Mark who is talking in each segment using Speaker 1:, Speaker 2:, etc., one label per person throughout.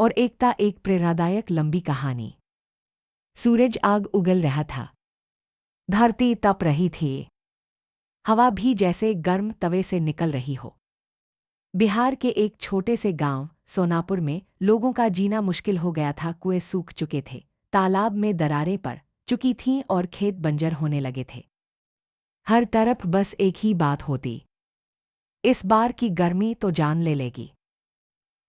Speaker 1: और एकता एक प्रेरणादायक लंबी कहानी। सूरज आग उगल रहा था। धरती तप रही थी। हवा भी जैसे गर्म तवे से निकल रही हो। बिहार के एक छोटे से गांव सोनापुर में लोगों का जीना मुश्किल हो गया था। कुएं सूख चुके थे, तालाब में दरारें पड़ चुकी थीं और खेत बंजर होने लगे थे। हर तरफ बस एक ही बात होती, इस बार की गर्मी तो जान ले लेगी।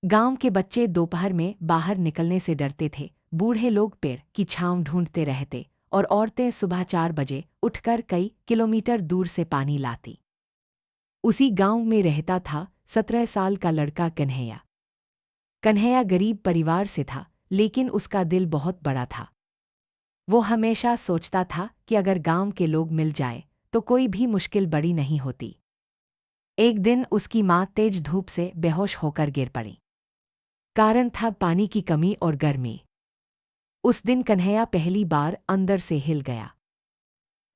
Speaker 1: गांव के बच्चे दोपहर में बाहर निकलने से डरते थे, बूढ़े लोग पेड़ की छांव ढूंढते रहते और औरतें सुबह 4 बजे उठकर कई किलोमीटर दूर से पानी लाती। उसी गांव में रहता था 17 साल का लड़का कन्हैया। कन्हैया गरीब परिवार से था, लेकिन उसका दिल बहुत बड़ा था। वो हमेशा सोचता था कि अगर गांव के लोग मिल जाए तो कोई भी मुश्किल बड़ी नहीं होती। एक दिन उसकी माँ तेज धूप से बेहोश होकर गिर पड़ी। कारण था पानी की कमी और गर्मी। उस दिन कन्हैया पहली बार अंदर से हिल गया।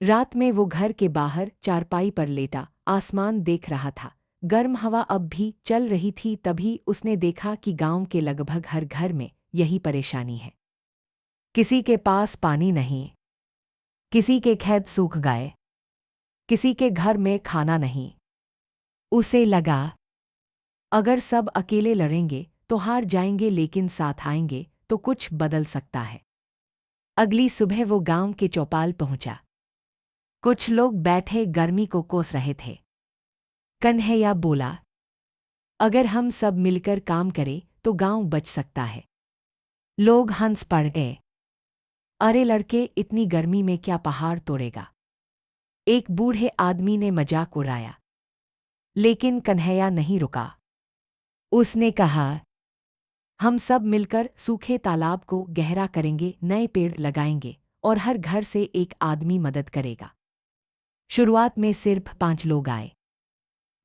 Speaker 1: रात में वो घर के बाहर चारपाई पर लेटा आसमान देख रहा था। गर्म हवा अब भी चल रही थी। तभी उसने देखा कि गांव के लगभग हर घर में यही परेशानी है। किसी के पास पानी नहीं, किसी के खेत सूख गए, किसी के घर में खाना नहीं। उसे लगा, अगर सब अकेले लड़ेंगे तो हार जाएंगे, लेकिन साथ आएंगे तो कुछ बदल सकता है। अगली सुबह वो गांव के चौपाल पहुंचा। कुछ लोग बैठे गर्मी को कोस रहे थे। कन्हैया बोला, अगर हम सब मिलकर काम करें तो गांव बच सकता है। लोग हंस पड़े। अरे लड़के, इतनी गर्मी में क्या पहाड़ तोड़ेगा? एक बूढ़े आदमी ने मजाक उड़ाया। लेकिन कन्हैया नहीं रुका। उसने कहा, हम सब मिलकर सूखे तालाब को गहरा करेंगे, नए पेड़ लगाएंगे और हर घर से एक आदमी मदद करेगा। शुरुआत में सिर्फ 5 लोग आए,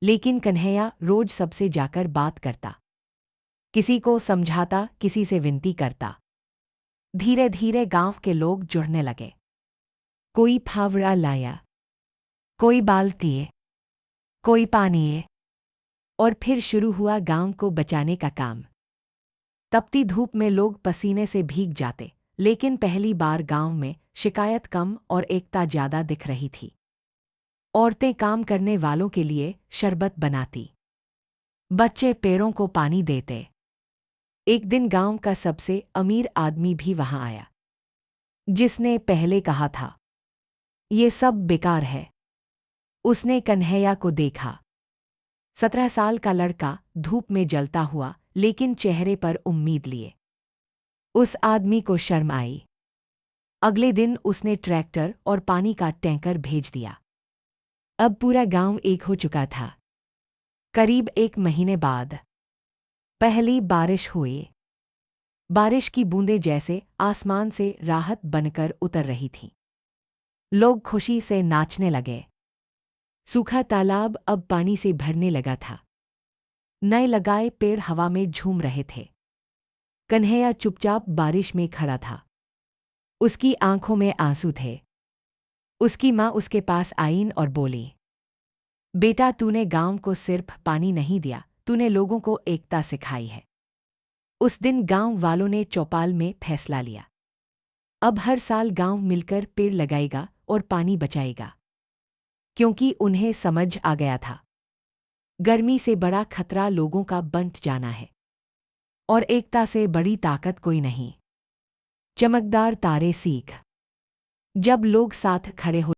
Speaker 1: लेकिन कन्हैया रोज सबसे जाकर बात करता, किसी को समझाता, किसी से विनती करता। धीरे धीरे गांव के लोग जुड़ने लगे। कोई फावड़ा लाया, कोई बाल्टी, कोई पानी, और फिर शुरू हुआ गांव को बचाने का काम। तपती धूप में लोग पसीने से भीग जाते, लेकिन पहली बार गांव में शिकायत कम और एकता ज्यादा दिख रही थी। औरतें काम करने वालों के लिए शरबत बनाती, बच्चे पेड़ों को पानी देते। एक दिन गांव का सबसे अमीर आदमी भी वहां आया, जिसने पहले कहा था, ये सब बेकार है। उसने कन्हैया को देखा। 17 साल का लड़का, धूप में जलता हुआ, लेकिन चेहरे पर उम्मीद लिए। उस आदमी को शर्म आई। अगले दिन उसने ट्रैक्टर और पानी का टैंकर भेज दिया। अब पूरा गांव एक हो चुका था। करीब 1 महीने बाद पहली बारिश हुई। बारिश की बूंदें जैसे आसमान से राहत बनकर उतर रही थीं। लोग खुशी से नाचने लगे। सूखा तालाब अब पानी से भरने लगा था। नए लगाए पेड़ हवा में झूम रहे थे। कन्हैया चुपचाप बारिश में खड़ा था। उसकी आंखों में आंसू थे। उसकी माँ उसके पास आई और बोली, बेटा, तूने गांव को सिर्फ पानी नहीं दिया, तूने लोगों को एकता सिखाई है। उस दिन गांव वालों ने चौपाल में फैसला लिया, अब हर साल गांव मिलकर पेड़ लगाएगा और पानी बचाएगा। क्योंकि उन्हें समझ आ गया था, गर्मी से बड़ा खतरा लोगों का बंट जाना है, और एकता से बड़ी ताकत कोई नहीं। चमकदार तारे सीख। जब लोग साथ खड़े हो